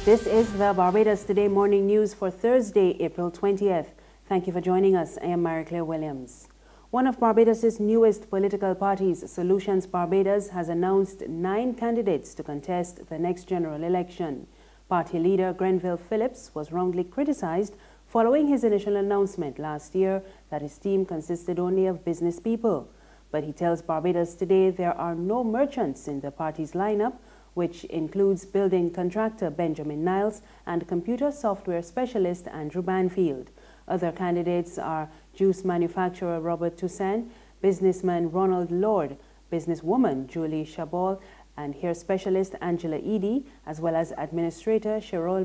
This is the Barbados Today morning news for Thursday, April 20th. Thank you for joining us. I am Mary Claire Williams. One of Barbados's newest political parties, Solutions Barbados, has announced 9 candidates to contest the next general election. Party leader Grenville Phillips was wrongly criticized following his initial announcement last year that his team consisted only of business people. But he tells Barbados Today there are no merchants in the party's lineup, which includes building contractor Benjamin Niles and computer software specialist Andrew Banfield. Other candidates are juice manufacturer Robert Toussaint, businessman Ronald Lord, businesswoman Julie Chabot, and hair specialist Angela Edie, as well as administrator Cheryl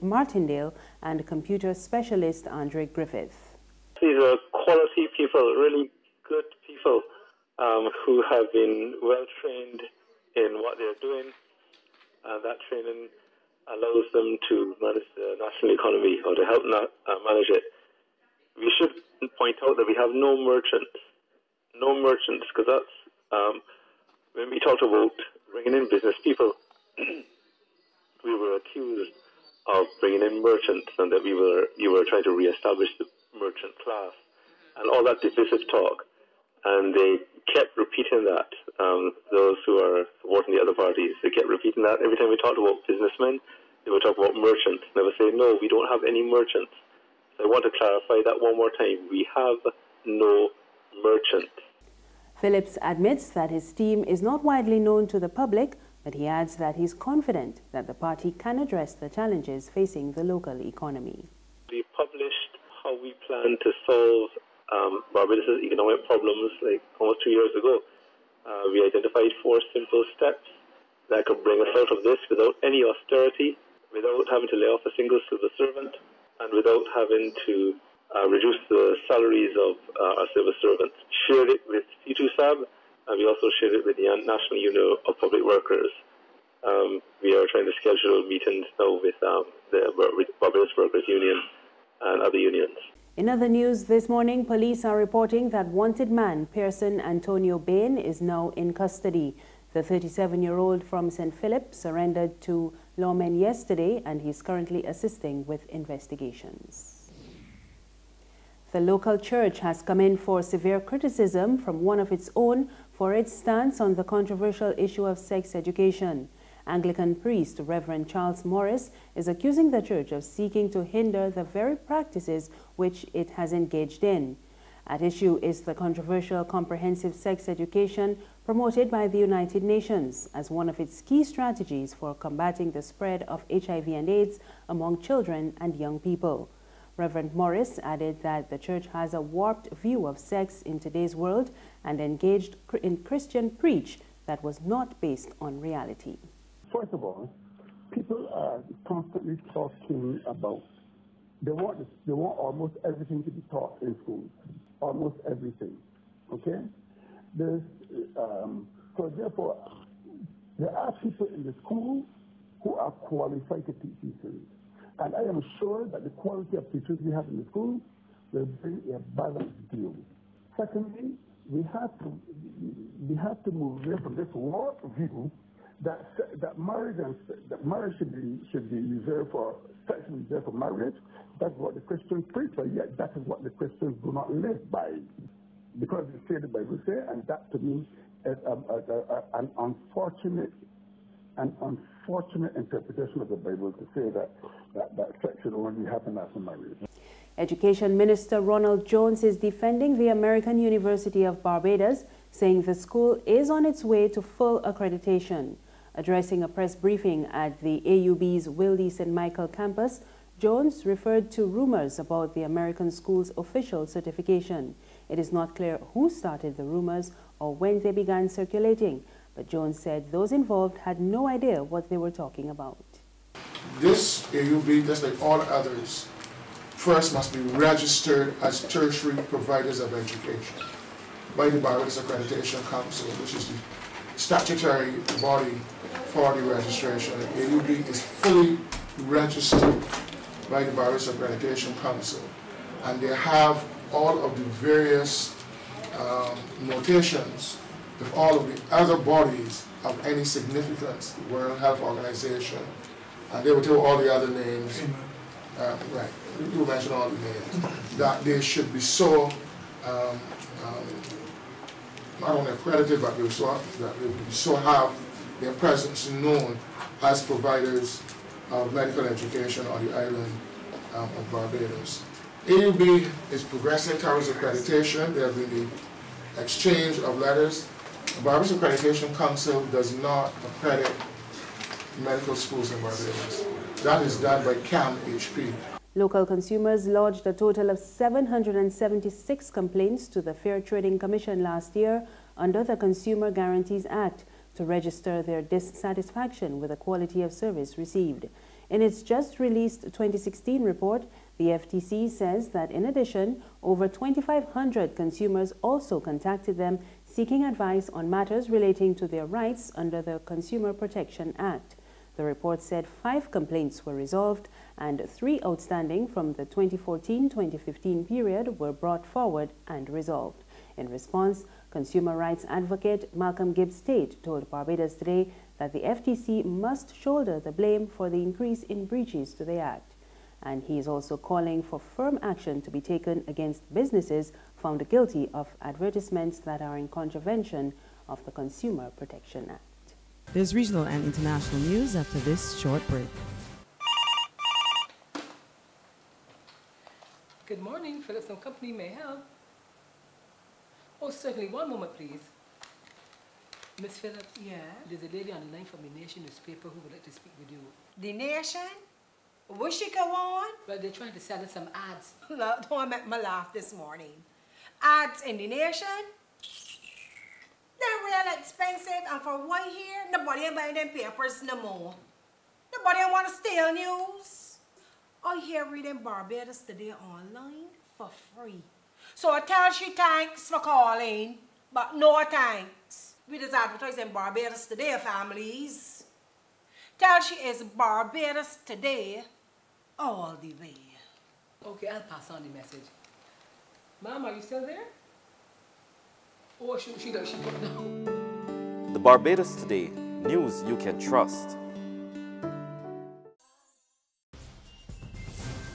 Martindale and computer specialist Andre Griffith. These are quality people, really good people who have been well trained in what they're doing. That training allows them to manage the national economy or to help manage it. We should point out that we have no merchants, because that's when we talked about bringing in business people, we were accused of bringing in merchants and that you were trying to re-establish the merchant class and all that divisive talk. And they kept repeating that. Those who are supporting the other parties, they kept repeating that. Every time we talked about businessmen, they would talk about merchants. They would say, no, we don't have any merchants. So I want to clarify that one more time. We have no merchants. Phillips admits that his team is not widely known to the public, but he adds that he's confident that the party can address the challenges facing the local economy. We published how we plan to solve Barbados' economic problems like almost 2 years ago. We identified 4 simple steps that could bring us out of this without any austerity, without having to lay off a single civil servant, and without having to reduce the salaries of our civil servants. Shared it with C2SAB, and we also shared it with the National Union of Public Workers. We are trying to schedule meetings now with the Barbados Workers Union and other unions. In other news this morning, police are reporting that wanted man Pearson Antonio Bain is now in custody. The 37-year-old from St. Philip surrendered to lawmen yesterday, and he's currently assisting with investigations. The local church has come in for severe criticism from one of its own for its stance on the controversial issue of sex education. Anglican priest Rev Charles Morris is accusing the church of seeking to hinder the very practices which it has engaged in. At issue is the controversial comprehensive sex education promoted by the United Nations as one of its key strategies for combating the spread of HIV and AIDS among children and young people. Rev Morris added that the church has a warped view of sex in today's world and engaged in Christian preach that was not based on reality. First of all, people are constantly talking about, they want almost everything to be taught in schools, almost everything, okay? So therefore, there are people in the school who are qualified to teach these things. And I am sure that the quality of teachers we have in the school will bring a balanced view. Secondly, we have to move away from this warped view that marriage should be reserved for sex, reserved for marriage. That's what the Christians preach, but yet that is what the Christians do not live by, because they say the Bible say, and that to me is an unfortunate interpretation of the Bible to say that sex should only happen after marriage. Education Minister Ronald Jones is defending the American University of Barbados, saying the school is on its way to full accreditation. Addressing a press briefing at the AUB's Wildy St. Michael campus, Jones referred to rumors about the American school's official certification. It is not clear who started the rumors or when they began circulating, but Jones said those involved had no idea what they were talking about. This AUB, just like all others, first must be registered as tertiary providers of education by the Barbados Accreditation Council, which is the statutory body for the registration. The AUB is fully registered by the Barbados Accreditation Council, and they have all of the various notations of all of the other bodies of any significance, the World Health Organization, and they will tell all the other names, right, you mentioned all the names, that they should be so, not only accredited, but they will so have their presence known as providers of medical education on the island of Barbados. AUB is progressing towards accreditation. There have been the exchange of letters. The Barbados Accreditation Council does not accredit medical schools in Barbados. That is done by CAM-HP. Local consumers lodged a total of 776 complaints to the Fair Trading Commission last year under the Consumer Guarantees Act to register their dissatisfaction with the quality of service received. In its just released 2016 report, the FTC says that in addition, over 2,500 consumers also contacted them seeking advice on matters relating to their rights under the Consumer Protection Act. The report said 5 complaints were resolved and 3 outstanding from the 2014-2015 period were brought forward and resolved. In response, consumer rights advocate Malcolm Gibbs Tate told Barbados Today that the FTC must shoulder the blame for the increase in breaches to the Act. And he is also calling for firm action to be taken against businesses found guilty of advertisements that are in contravention of the Consumer Protection Act. There's regional and international news after this short break. Good morning, Phillips & Company, may I help? Oh, certainly. One moment, please. Miss Phillips? Yeah? There's a lady on the line from the Nation newspaper who would like to speak with you. The Nation? Will she go on? Well, they're trying to sell us some ads. Look, don't make me laugh this morning. Ads in the Nation? They're real expensive, and for one here, nobody ain't buying them papers no more. Nobody want to steal news. I hear reading Barbados Today online for free. So I tell she thanks for calling, but no thanks. We just advertising Barbados Today, families. Tell she is Barbados Today all the way. Okay, I'll pass on the message. Mom, are you still there? Oh, she put it down. The Barbados Today, news you can trust.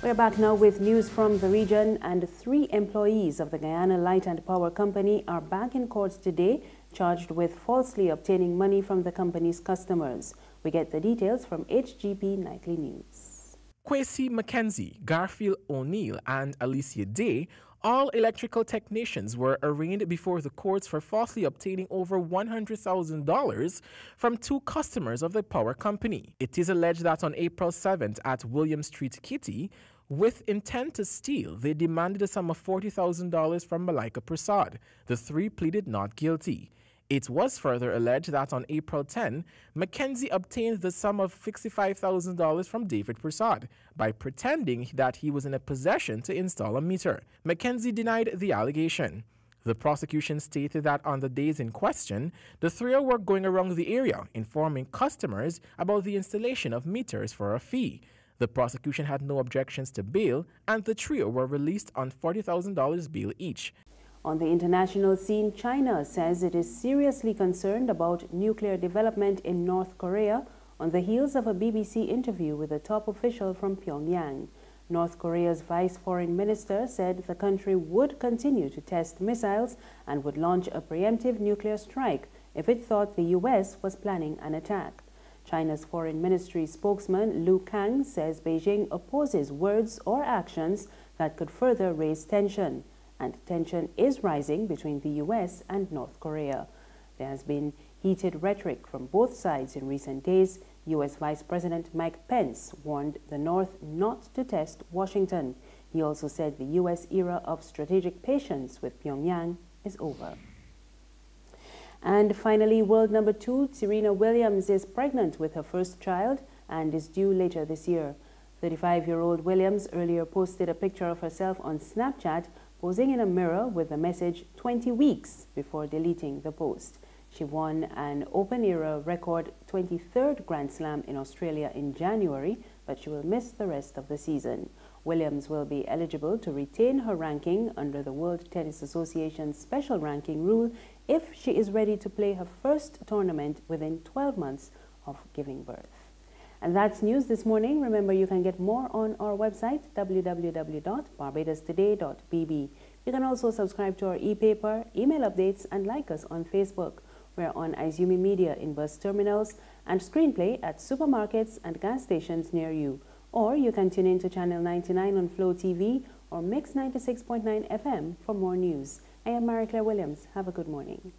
We're back now with news from the region, and 3 employees of the Guyana Light and Power Company are back in court today, charged with falsely obtaining money from the company's customers. We get the details from HGP Nightly News. Kwesi McKenzie, Garfield O'Neill, and Alicia Day, all electrical technicians, were arraigned before the courts for falsely obtaining over $100,000 from 2 customers of the power company. It is alleged that on April 7th at William Street, Kitty, with intent to steal, they demanded a sum of $40,000 from Malaika Prasad. The 3 pleaded not guilty. It was further alleged that on April 10, Mackenzie obtained the sum of $65,000 from David Prasad by pretending that he was in a possession to install a meter. Mackenzie denied the allegation. The prosecution stated that on the days in question, the 3 were going around the area informing customers about the installation of meters for a fee. The prosecution had no objections to bail, and the trio were released on $40,000 bail each. On the international scene, China says it is seriously concerned about nuclear development in North Korea on the heels of a BBC interview with a top official from Pyongyang. North Korea's vice foreign minister said the country would continue to test missiles and would launch a preemptive nuclear strike if it thought the U.S. was planning an attack. China's foreign ministry spokesman Lu Kang says Beijing opposes words or actions that could further raise tension. And tension is rising between the U.S. and North Korea. There has been heated rhetoric from both sides in recent days. U.S. Vice President Mike Pence warned the North not to test Washington. He also said the U.S. era of strategic patience with Pyongyang is over. And finally, world number 2, Serena Williams, is pregnant with her first child and is due later this year. 35-year-old Williams earlier posted a picture of herself on Snapchat posing in a mirror with the message 20 weeks before deleting the post. She won an open-era record 23rd Grand Slam in Australia in January, but she will miss the rest of the season. Williams will be eligible to retain her ranking under the World Tennis Association's special ranking rule if she is ready to play her first tournament within 12 months of giving birth. And that's news this morning. Remember, you can get more on our website, www.barbadostoday.bb. You can also subscribe to our e-paper, email updates, and like us on Facebook. We're on Izumi Media in bus terminals and Screenplay at supermarkets and gas stations near you. Or you can tune in to Channel 99 on Flow TV or Mix 96.9 FM for more news. I am Mary Claire Williams. Have a good morning.